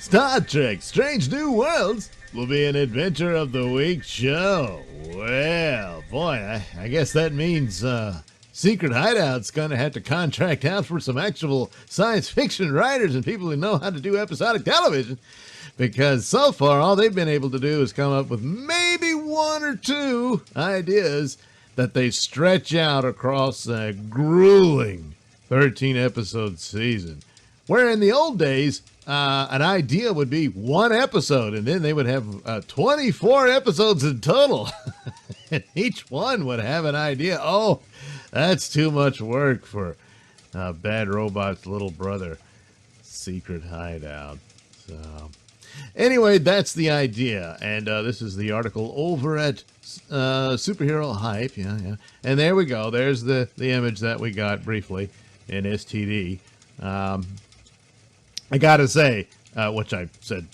Star Trek Strange New Worlds will be an Adventure of the Week show. Well, boy, I guess that means Secret Hideout's going to have to contract out for some actual science fiction writers and people who know how to do episodic television. Because so far, all they've been able to do is come up with maybe one or two ideas that they stretch out across a grueling 13-episode season. Where in the old days, an idea would be one episode, and then they would have 24 episodes in total. And each one would have an idea. Oh, that's too much work for Bad Robot's little brother, Secret Hideout. So, anyway, that's the idea. And this is the article over at Superhero Hype. Yeah. And there we go. There's the image that we got briefly in STD. I gotta say, which I said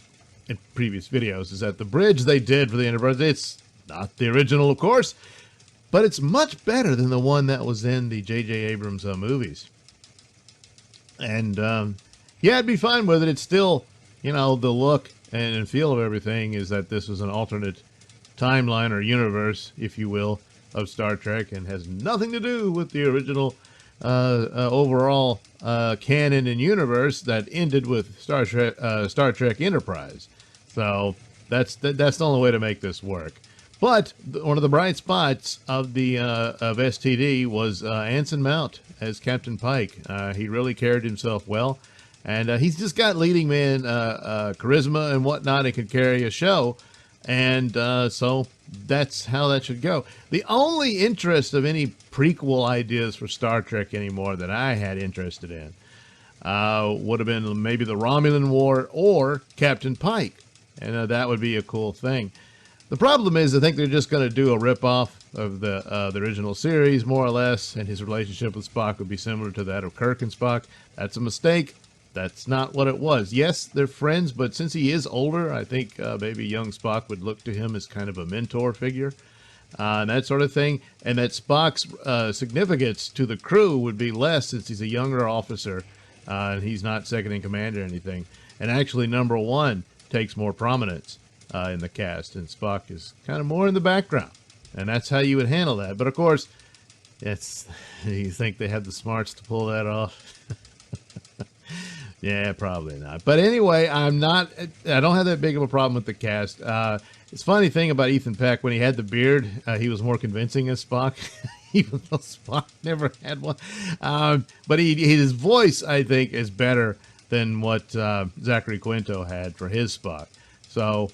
in previous videos, is that the bridge they did for the Enterprise, it's not the original, of course, but it's much better than the one that was in the J.J. Abrams movies. And, yeah, I'd be fine with it. It's still, the look and feel of everything is that this was an alternate timeline or universe, if you will, of Star Trek, and has nothing to do with the original overall canon and universe that ended with Star Trek Enterprise. So that's the only way to make this work. But one of the bright spots of the of STD was Anson Mount as Captain Pike. He really carried himself well, and he's just got leading man charisma and whatnot, and can carry a show. And so that's how that should go. The only interest of any prequel ideas for Star Trek anymore that I had interested in would have been maybe the Romulan War or Captain Pike. And that would be a cool thing. The problem is I think they're just going to do a ripoff of the original series, more or less, and his relationship with Spock would be similar to that of Kirk and Spock. That's a mistake. That's not what it was. Yes, they're friends, but since he is older, I think maybe young Spock would look to him as kind of a mentor figure, and that sort of thing. And that Spock's significance to the crew would be less since he's a younger officer, and he's not second in command or anything. And actually, number one takes more prominence in the cast, and Spock is kind of more in the background. And that's how you would handle that. But of course, you think they have the smarts to pull that off? Yeah, probably not. But anyway, I don't have that big of a problem with the cast. It's a funny thing about Ethan Peck, when he had the beard, he was more convincing as Spock, even though Spock never had one. But his voice, I think, is better than what Zachary Quinto had for his Spock. So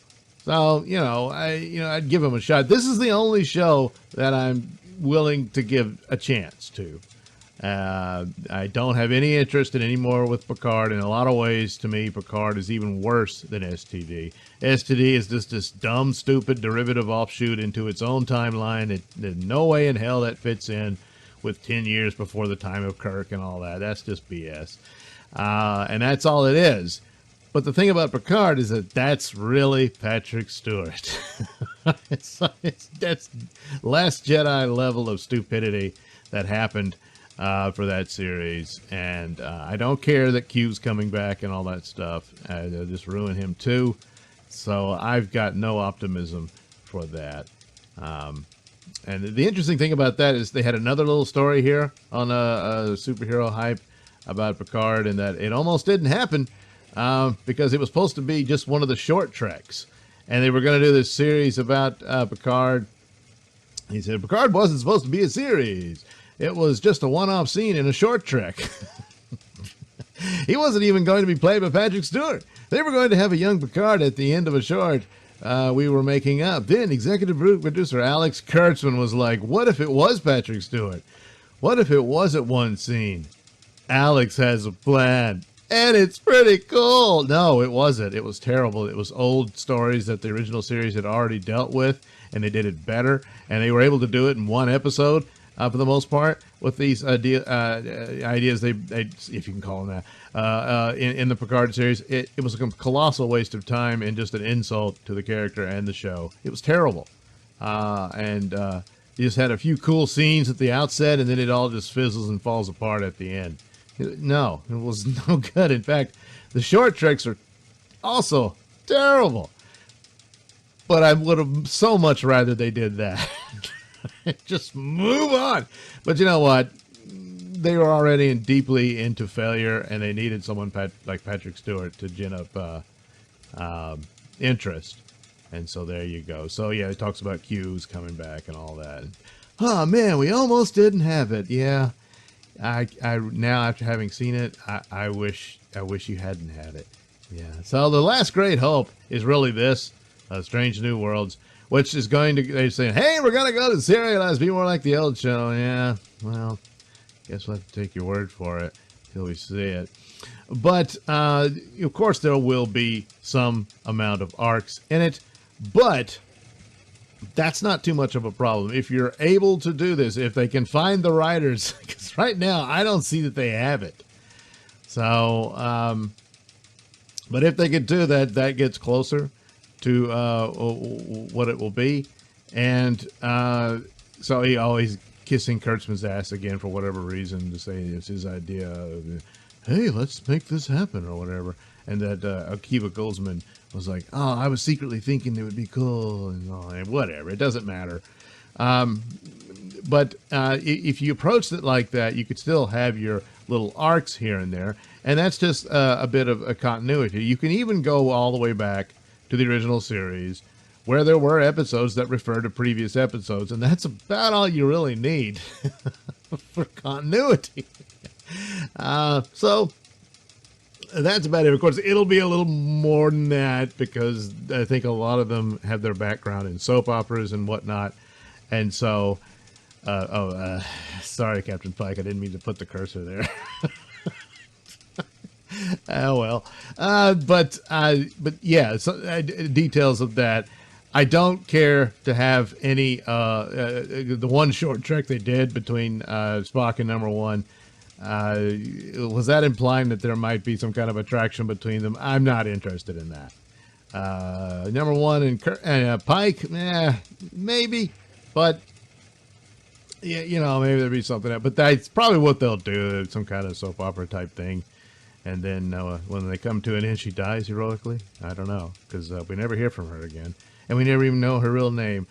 I'd give him a shot. This is the only show that I'm willing to give a chance to. I don't have any interest in any more with Picard. In a lot of ways, to me, Picard is even worse than STD. STD is just this dumb, stupid derivative offshoot into its own timeline. There's no way in hell that fits in with 10 years before the time of Kirk and all that. That's just BS. And that's all it is. But the thing about Picard is that that's really Patrick Stewart. That's Last Jedi level of stupidity that happened for that series. And I don't care that Q's coming back and all that stuff. They'll just ruin him too. So I've got no optimism for that. And the interesting thing about that is they had another little story here on a Superhero Hype about Picard, and that it almost didn't happen. Because it was supposed to be just one of the short treks. And they were going to do this series about Picard. He said, Picard wasn't supposed to be a series. It was just a one-off scene in a short trek. He wasn't even going to be played by Patrick Stewart. They were going to have a young Picard at the end of a short we were making up. Then executive producer Alex Kurtzman was like, what if it was Patrick Stewart? What if it wasn't one scene? Alex has a plan. And it's pretty cool. No, it wasn't. It was terrible. It was old stories that the original series had already dealt with, and they did it better. And they were able to do it in one episode for the most part with these ideas. They if you can call them that, in the Picard series. It was a colossal waste of time and just an insult to the character and the show. It was terrible. You just had a few cool scenes at the outset, and then it all just fizzles and falls apart at the end. No, it was no good. In fact, the short treks are Also terrible. But I would have so much rather they did that. Just move on. But you know what? They were already deeply into failure, and they needed someone like Patrick Stewart to gin up interest. And so there you go. So yeah, it talks about Q's coming back and all that. Oh man, we almost didn't have it. Yeah, I now after having seen it, I wish you hadn't had it. Yeah. So the last great hope is really this, Strange New Worlds, which is going to, they're saying, hey, we're going to go to serialize, be more like the old show. Yeah, well, guess we'll have to take your word for it till we see it. But, of course, there will be some amount of arcs in it, but that's not too much of a problem. If you're able to do this, if they can find the writers, because right now I don't see that they have it. So, but if they could do that, that gets closer to what it will be. And so he always kissing Kurtzman's ass again for whatever reason, to say it's his idea of, hey, let's make this happen or whatever. And that Akiva Goldsman was like, oh, I was secretly thinking it would be cool, and whatever. It doesn't matter. But if you approach it like that, you could still have your little arcs here and there. And that's just a bit of a continuity. You can even go all the way back to the original series, where there were episodes that refer to previous episodes. And that's about all you really need for continuity. So that's about it. Of course, it'll be a little more than that, because I think a lot of them have their background in soap operas and whatnot. And so, sorry, Captain Pike, I didn't mean to put the cursor there. Oh, well. But yeah, so, details of that. I don't care to have any, the one short trek they did between Spock and number one. Was that implying that there might be some kind of attraction between them? I'm not interested in that. Number one and Pike, maybe, but yeah, maybe there'd be something else. But that's probably what they'll do, some kind of soap opera type thing. And then when they come to an end, she dies heroically. I don't know, because we never hear from her again, and we never even know her real name.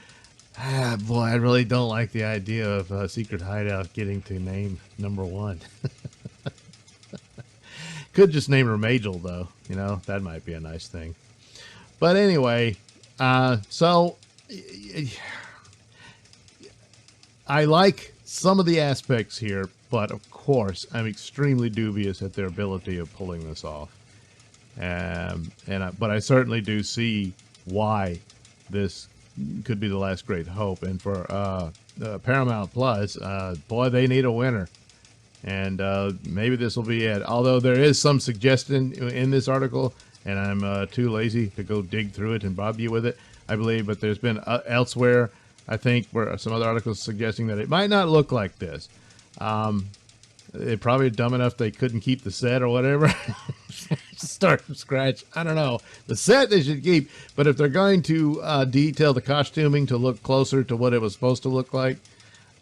Boy, I really don't like the idea of Secret Hideout getting to name number one. Could just name her Majel, though. That might be a nice thing. But anyway, so I like some of the aspects here, but of course, I'm extremely dubious at their ability of pulling this off. But I certainly do see why this could be the last great hope. And for Paramount Plus, boy, they need a winner. And maybe this will be it. Although there is some suggestion in this article, and I'm too lazy to go dig through it and bother you with it, I believe. But there's been elsewhere, I think, where some other articles suggesting that it might not look like this. They're probably dumb enough they couldn't keep the set or whatever. Start from scratch. I don't know. The set they should keep, but if they're going to detail the costuming to look closer to what it was supposed to look like,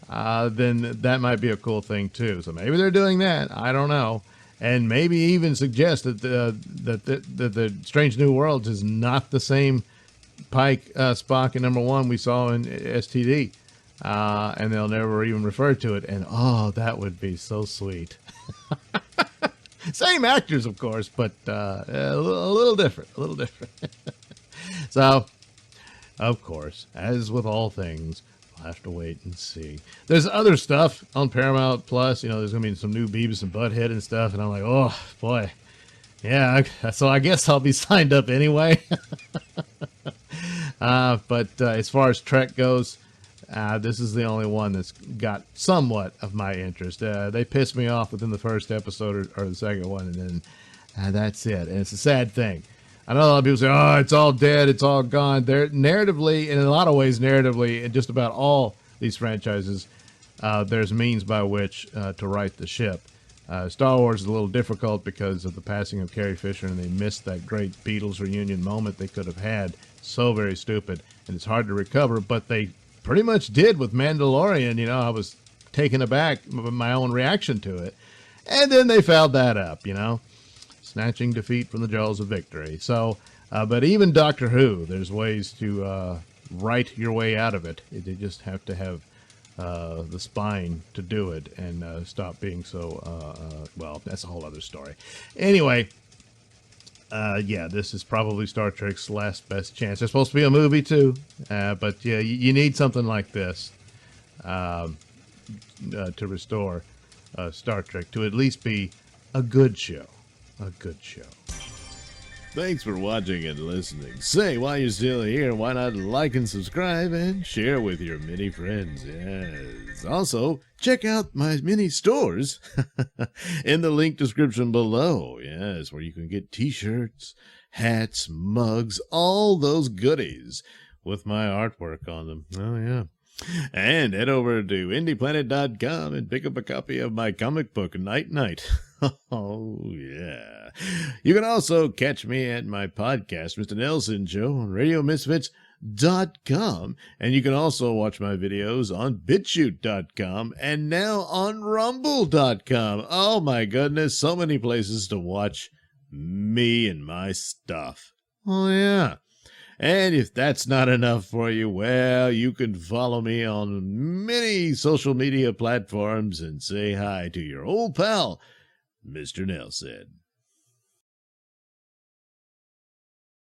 then that might be a cool thing too. So maybe they're doing that. I don't know. And maybe even suggest that the Strange New Worlds is not the same Pike, Spock, and number one we saw in STD. And they'll never even refer to it. And oh, that would be so sweet. Same actors, of course, but a little different. So, of course, as with all things, we'll have to wait and see. There's other stuff on Paramount Plus. There's going to be some new Beavis and Butthead and stuff. And I'm like, oh, boy. Yeah, so I guess I'll be signed up anyway. But as far as Trek goes, this is the only one that's got somewhat of my interest. They pissed me off within the first episode or the second one, and then that's it. And it's a sad thing. I know a lot of people say, oh, it's all dead, it's all gone. They're narratively, and in a lot of ways narratively, in just about all these franchises, there's means by which to right the ship. Star Wars is a little difficult because of the passing of Carrie Fisher, and they missed that great Beatles reunion moment they could have had. So very stupid, and it's hard to recover, but they pretty much did with Mandalorian. I was taken aback by my own reaction to it. And then they fouled that up, snatching defeat from the jaws of victory. So, but even Doctor Who, there's ways to write your way out of it. You just have to have the spine to do it and stop being so, well, that's a whole other story. Anyway, yeah, this is probably Star Trek's last best chance. There's supposed to be a movie too, but yeah, you need something like this to restore Star Trek to at least be a good show. A good show. Thanks for watching and listening. Say, while you're still here, why not like and subscribe and share with your many friends? Yes. Also, check out my mini stores in the link description below. Yes, where you can get t-shirts, hats, mugs, all those goodies with my artwork on them. Oh, yeah. And head over to indieplanet.com and pick up a copy of my comic book, Night Night. Oh, yeah. You can also catch me at my podcast, Mr Nailsin Show, on RadioMisfits.com. And you can also watch my videos on BitChute.com and now on Rumble.com. Oh, my goodness. So many places to watch me and my stuff. Oh, yeah. And if that's not enough for you, well, you can follow me on many social media platforms and say hi to your old pal, Mr. Nailsin.